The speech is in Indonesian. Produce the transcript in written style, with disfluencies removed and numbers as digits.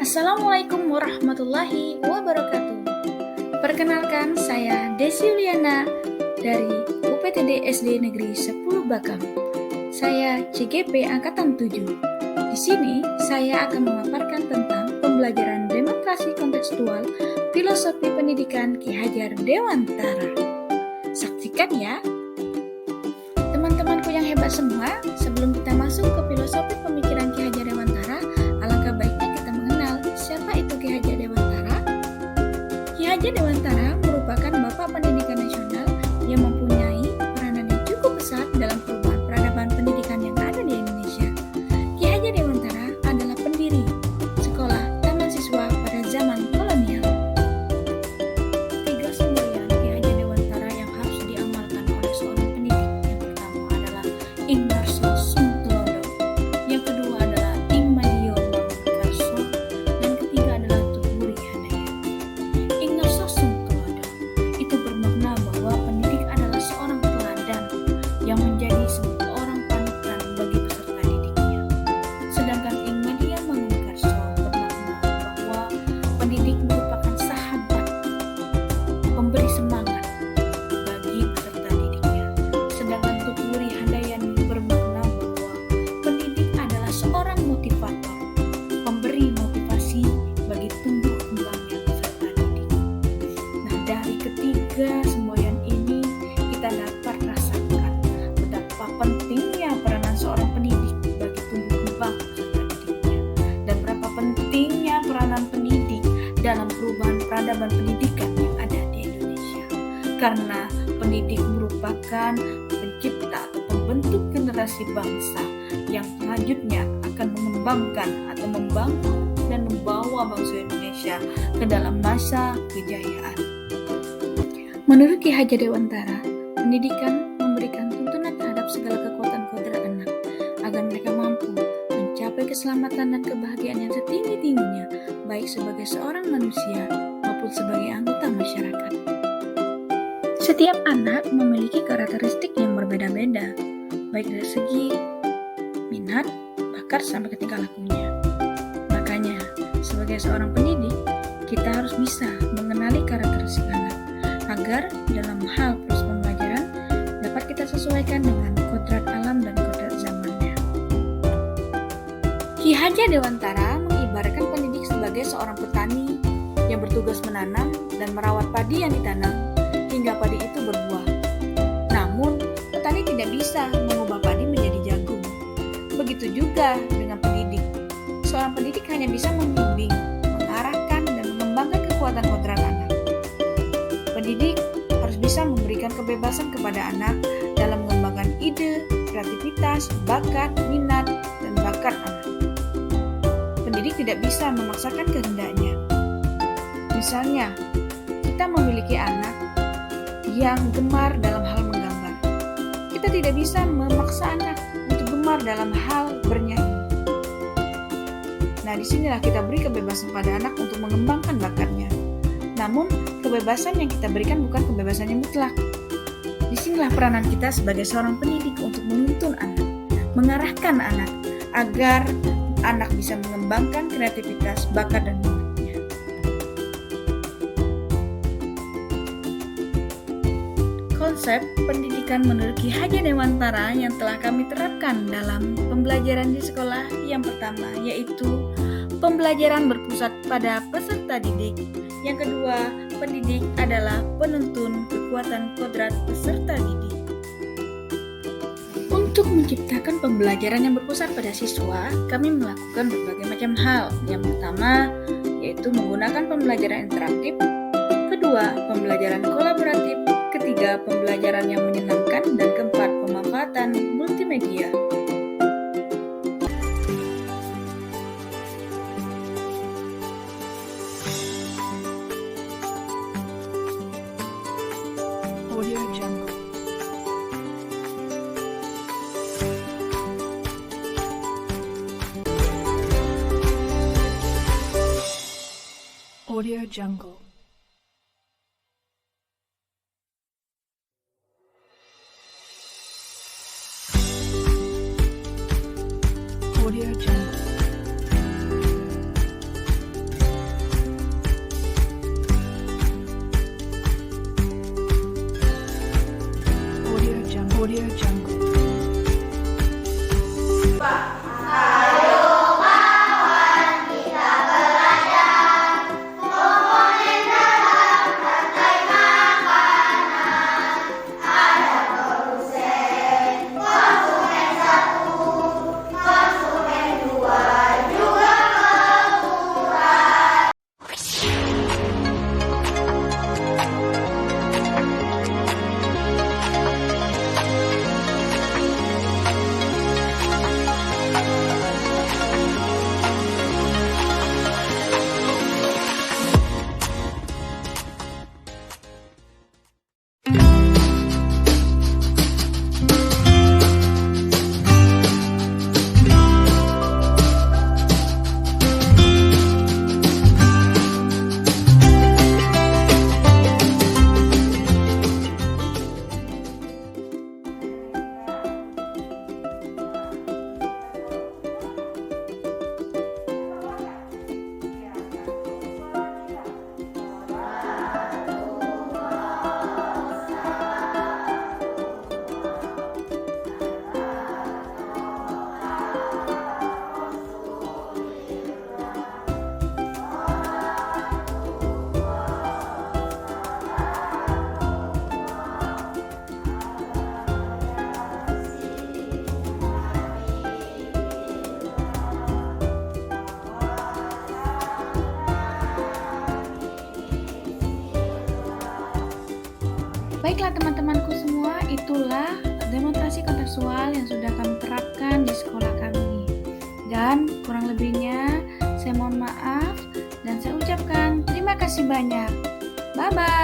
Assalamualaikum warahmatullahi wabarakatuh. Perkenalkan, saya Desi Yuliana dari UPTD SD Negeri 10 Bakam. Saya CGP Angkatan 7. Di sini saya akan memaparkan tentang pembelajaran demonstrasi kontekstual filosofi pendidikan Ki Hajar Dewantara. Saksikan ya. Teman-temanku yang hebat semua, sebelum kita masuk ke filosofi pemikiran Ki Hajar Dewantara, alangkah baiknya kita mengenal siapa itu Ki Hajar Dewantara. Ki Hajar Dewantara merupakan bapak pendidikan nasional yang mempunyai peranan yang cukup besar dalam perubahan peradaban pendidikan yang ada di Indonesia. Ki Hajar Dewantara adalah pendiri sekolah taman siswa pada zaman kolonial. 3 semboyan Ki Hajar Dewantara yang harus diamalkan oleh seorang pendidik. Yang pertama adalah Ing Narso Sumtulodo, yang kedua adalah Ing Madio Mangunkarso, dan ketiga adalah Tuturi Handayani. Ing Narso Sumtulodo itu bermakna bahwa pendidik adalah seorang teladan yang menjadi seorang panutan bagi peserta didiknya. Sedangkan Ing Madia Mangunkarso bermakna bahwa pendidik merupakan sahabat, pemberi semangat bagi peserta didiknya. Sedangkan Tuturi Handayani bermakna bahwa pendidik adalah seorang motivator, pemberi motivasi bagi tumbuh kembangnya peserta didik. Nah, dari ketiga semboyan ini kita dapat rasakan betapa pentingnya peranan seorang pendidik bagi tumbuh kembang peserta didiknya, dan berapa pentingnya peranan pendidik dalam perubahan peradaban pendidikan yang ada di Indonesia. Karena pendidik merupakan pencipta atau pembentuk generasi bangsa yang selanjutnya akan mengembangkan atau membangun dan membawa bangsa Indonesia ke dalam masa kejayaan. Menurut Ki Hajar Dewantara, pendidikan memberikan tuntunan terhadap segala kekuatan kodrat anak agar mereka mampu mencapai keselamatan dan kebahagiaan yang setinggi-tingginya, baik sebagai seorang manusia maupun sebagai anggota masyarakat. Setiap anak memiliki karakteristik yang berbeda-beda, baik dari segi minat, bakat, sampai ke tingkah lakunya. Makanya, sebagai seorang pendidik, kita harus bisa mengenali karakteristik anak, agar dalam hal proses pembelajaran dapat kita sesuaikan dengan kodrat alam dan kodrat zamannya. Ki Hajar Dewantara mengibaratkan pendidik sebagai seorang petani yang bertugas menanam dan merawat padi yang ditanam hingga padi itu berbuah. Namun, petani tidak bisa mengubah padi menjadi jagung. Begitu juga dengan pendidik. Seorang pendidik hanya bisa membimbing, mengarahkan, dan mengembangkan kekuatan kodrat anak. Pendidik harus bisa memberikan kebebasan kepada anak dalam mengembangkan ide, kreativitas, bakat, minat, dan bakat anak. Pendidik tidak bisa memaksakan kehendaknya. Misalnya, kita memiliki anak yang gemar dalam hal menggambar. Kita tidak bisa memaksa anak untuk gemar dalam hal bernyanyi. Nah, disinilah kita beri kebebasan pada anak untuk mengembangkan bakatnya. Namun, kebebasan yang kita berikan bukan kebebasan yang mutlak. Disinilah peranan kita sebagai seorang pendidik untuk menuntun anak, mengarahkan anak, agar anak bisa mengembangkan kreativitas, bakat, dan minatnya. Konsep pendidikan menurut Ki Hajar Dewantara yang telah kami terapkan dalam pembelajaran di sekolah yang pertama yaitu pembelajaran berpusat pada peserta didik. Yang kedua, pendidik adalah penuntun kekuatan kodrat peserta didik. Untuk menciptakan pembelajaran yang berpusat pada siswa, kami melakukan berbagai macam hal. Yang pertama, yaitu menggunakan pembelajaran interaktif. Kedua, pembelajaran kolaboratif. Ketiga, pembelajaran yang menyenangkan. Dan keempat, pemanfaatan multimedia. Audio Jungle. Audio Jungle. Audio Jungle. Audio Jungle. Baiklah teman-temanku semua, itulah demonstrasi kontekstual yang sudah kami terapkan di sekolah kami. Dan kurang lebihnya saya mohon maaf dan saya ucapkan terima kasih banyak. Bye-bye.